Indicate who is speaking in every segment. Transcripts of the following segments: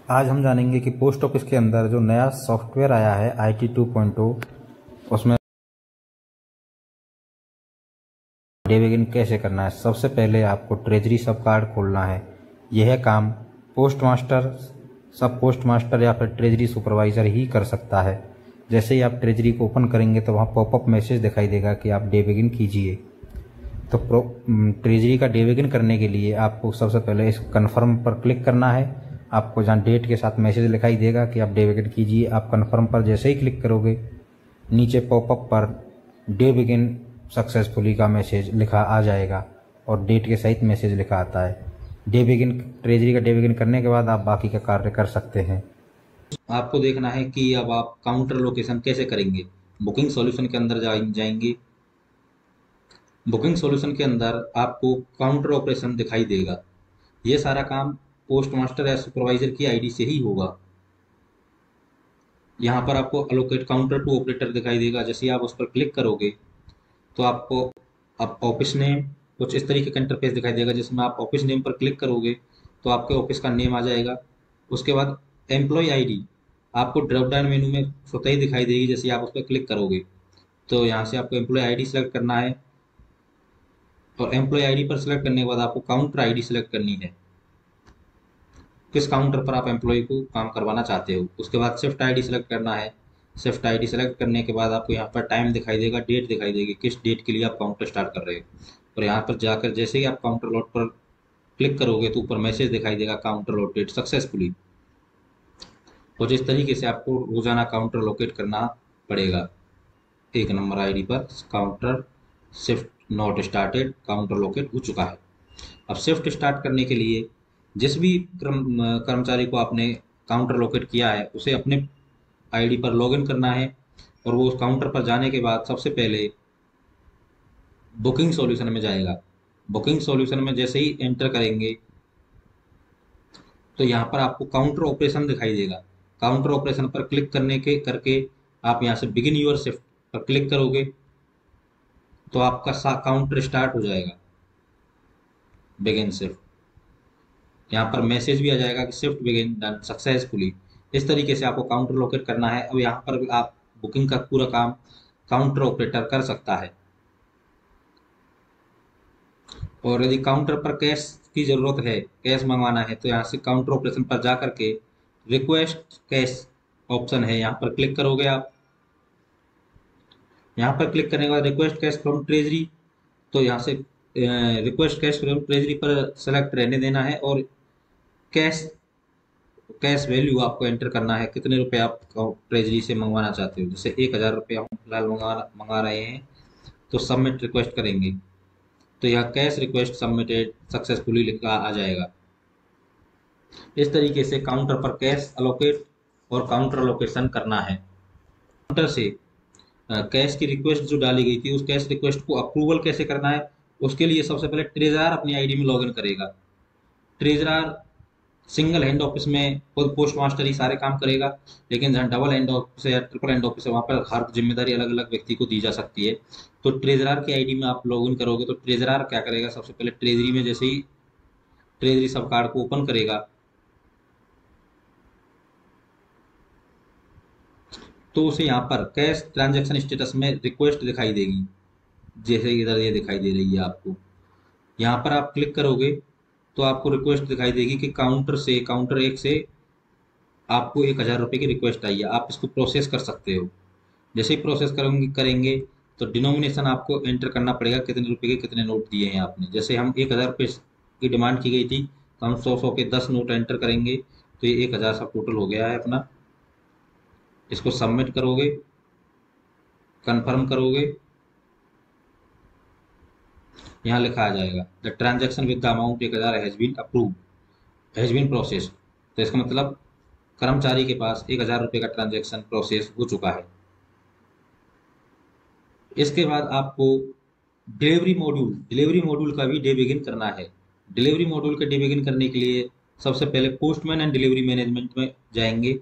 Speaker 1: आज हम जानेंगे कि पोस्ट ऑफिस के अंदर जो नया सॉफ्टवेयर आया है IT 2.0 उसमें डे बिगिन कैसे करना है। सबसे पहले आपको ट्रेजरी सब कार्ड खोलना है। यह काम सब पोस्ट मास्टर या फिर ट्रेजरी सुपरवाइज़र ही कर सकता है। जैसे ही आप ट्रेजरी को ओपन करेंगे तो वहाँ पॉपअप मैसेज दिखाई देगा कि आप डे बिगिन कीजिए। तो ट्रेजरी का डे बिगिन करने के लिए आपको सबसे पहले इस कन्फर्म पर क्लिक करना है। आपको जहाँ डेट के साथ मैसेज दिखाई देगा कि आप डे बिगिन कीजिए, आप कन्फर्म पर जैसे ही क्लिक करोगे नीचे popup per day begin successfully का मैसेज लिखा आ जाएगा और डेट के सहित मैसेज लिखा आता है। ट्रेजरी का डे बिगिन करने के बाद आप बाकी का कार्य कर सकते हैं।
Speaker 2: आपको देखना है कि अब आप काउंटर लोकेशन कैसे करेंगे। बुकिंग सॉल्यूशन के अंदर जाएंगे। बुकिंग सॉल्यूशन के अंदर आपको काउंटर ऑपरेशन दिखाई देगा। ये सारा काम पोस्ट मास्टर या सुपरवाइजर की आईडी से ही होगा। यहाँ पर आपको अलोकेट काउंटर टू ऑपरेटर दिखाई देगा। जैसे आप उस पर क्लिक करोगे तो आपको अब ऑफिस नेम कुछ इस तरीके का इंटरफेस दिखाई देगा, जिसमें आप ऑफिस नेम पर क्लिक करोगे तो आपके ऑफिस का नेम आ जाएगा। उसके बाद एम्प्लॉय आईडी आपको ड्रॉप डाउन मेनू में स्वतः ही दिखाई देगी। जैसे आप उस पर क्लिक करोगे तो यहाँ से आपको एम्प्लॉय आईडी सेलेक्ट करना है और एम्प्लॉय आईडी पर सेलेक्ट करने के बाद आपको काउंटर आईडी सेलेक्ट करनी है, किस काउंटर पर आप एम्प्लॉय को काम करवाना चाहते हो। उसके बाद शिफ्ट आईडी सेलेक्ट करना है। शिफ्ट आईडी सेलेक्ट करने के बाद आपको यहाँ पर टाइम दिखाई देगा, डेट दिखाई देगी, किस डेट के लिए आप काउंटर स्टार्ट कर रहे हो। और यहाँ पर जाकर जैसे ही आप काउंटर लोड पर क्लिक करोगे तो ऊपर मैसेज दिखाई देगा काउंटर लोडेड सक्सेसफुली। और जिस तरीके से आपको रोजाना काउंटर लोकेट करना पड़ेगा। एक नंबर आईडी पर counter shift not started counter locate हो चुका है। अब शिफ्ट स्टार्ट करने के लिए जिस भी कर्मचारी को आपने काउंटर लोकेट किया है उसे अपने आईडी पर लॉगिन करना है और वो उस काउंटर पर जाने के बाद सबसे पहले बुकिंग सॉल्यूशन में जाएगा। बुकिंग सॉल्यूशन में जैसे ही एंटर करेंगे तो यहाँ पर आपको काउंटर ऑपरेशन दिखाई देगा। काउंटर ऑपरेशन पर क्लिक करके आप यहाँ से बिगिन यूर शिफ्ट पर क्लिक करोगे तो आपका काउंटर स्टार्ट हो जाएगा, बिगिन शिफ्ट। यहाँ पर मैसेज भी आ जाएगा कि शिफ्ट बिगिन डन सक्सेसफुली। इस तरीके से आपको काउंटर लोकेट करना है। अब यहाँ पर आप बुकिंग का पूरा काम काउंटर ऑपरेटर कर सकता है। और यदि काउंटर पर कैश की जरूरत है, कैश मंगवाना है, तो यहाँ से काउंटर ऑपरेशन पर जा करके रिक्वेस्ट कैश ऑप्शन है, यहाँ पर क्लिक करोगे आप। यहाँ पर क्लिक करने के बाद रिक्वेस्ट कैश फ्रॉम ट्रेजरी, तो यहाँ से रिक्वेस्ट कैश फ्रॉम ट्रेजरी पर सेलेक्ट रहने देना है और कैश कैश वैल्यू आपको एंटर करना है, कितने रुपए आप ट्रेजरी से मंगवाना चाहते हो। जैसे 1000 रुपये हम फिलहाल मंगा रहे हैं तो सबमिट रिक्वेस्ट करेंगे तो यह कैश रिक्वेस्ट सबमिटेड सक्सेसफुली लिखा आ जाएगा। इस तरीके से काउंटर पर कैश अलोकेट और काउंटर अलोकेशन करना है। काउंटर से कैश की रिक्वेस्ट जो डाली गई थी उस कैश रिक्वेस्ट को अप्रूवल कैसे करना है, उसके लिए सबसे पहले ट्रेजरर अपनी आईडी में लॉगिन करेगा। ट्रेजरर सिंगल हैंड ऑफिस में खुद पोस्ट मास्टर ही सारे काम करेगा, लेकिन जहाँ डबल हैंड ऑफिस या ट्रिपल हैंड ऑफिस है वहाँ पर हर जिम्मेदारी अलग अलग व्यक्ति को दी जा सकती है। तो ट्रेजरर की आईडी में आप लॉगिन करोगे तो ट्रेजरर क्या करेगा, सबसे पहले ट्रेजरी में जैसे ही ट्रेजरी सब कार्ड को ओपन करेगा तो उसे यहाँ पर कैश ट्रांजैक्शन स्टेटस में रिक्वेस्ट दिखाई देगी, जैसे इधर ये दिखाई दे रही है आपको। यहाँ पर आप क्लिक करोगे तो आपको रिक्वेस्ट दिखाई देगी कि काउंटर एक से आपको 1000 रुपये की रिक्वेस्ट आई है, आप इसको प्रोसेस कर सकते हो। जैसे ही प्रोसेस करेंगे तो डिनोमिनेशन आपको एंटर करना पड़ेगा, कितने रुपए के कितने नोट दिए हैं आपने। जैसे हम 1000 रुपये की डिमांड की गई थी तो हम 100 के 10 नोट एंटर करेंगे तो ये 1000 सब टोटल हो गया है अपना। इसको सबमिट करोगे, कंफर्म करोगे, यहाँ लिखा आ जाएगा the transaction with the amount 1000 has been approve has been process. तो इसका मतलब कर्मचारी के पास 1000 रुपये का ट्रांजेक्शन प्रोसेस हो चुका है। इसके बाद आपको डिलीवरी मॉड्यूल का भी डे बिगिन करना है। डिलीवरी मॉड्यूल के डे बिगिन करने के लिए सबसे पहले पोस्टमैन एंड डिलीवरी मैनेजमेंट में जाएंगे।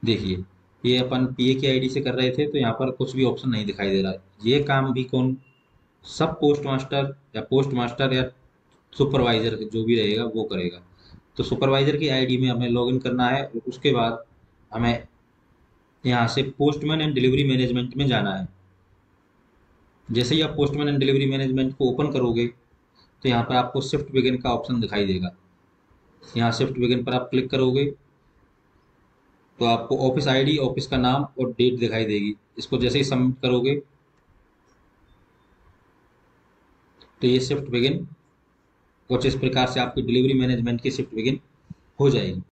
Speaker 2: देखिए ये अपन पीए की आईडी से कर रहे थे तो यहाँ पर कुछ भी ऑप्शन नहीं दिखाई दे रहा है। ये काम भी कौन, सब पोस्ट मास्टर या सुपरवाइजर जो भी रहेगा वो करेगा। तो सुपरवाइजर की आईडी में हमें लॉगिन करना है और उसके बाद हमें यहाँ से पोस्टमैन एंड डिलीवरी मैनेजमेंट में जाना है। जैसे ही आप पोस्टमैन एंड डिलीवरी मैनेजमेंट को ओपन करोगे तो यहाँ पर आपको शिफ्ट बिगिन का ऑप्शन दिखाई देगा। यहाँ शिफ्ट बिगिन पर आप क्लिक करोगे तो आपको ऑफिस आईडी, ऑफिस का नाम और डेट दिखाई देगी। इसको जैसे ही सबमिट करोगे तो ये शिफ्ट बिगिन कुछ इस प्रकार से आपकी डिलीवरी मैनेजमेंट की शिफ्ट बिगिन हो जाएगी।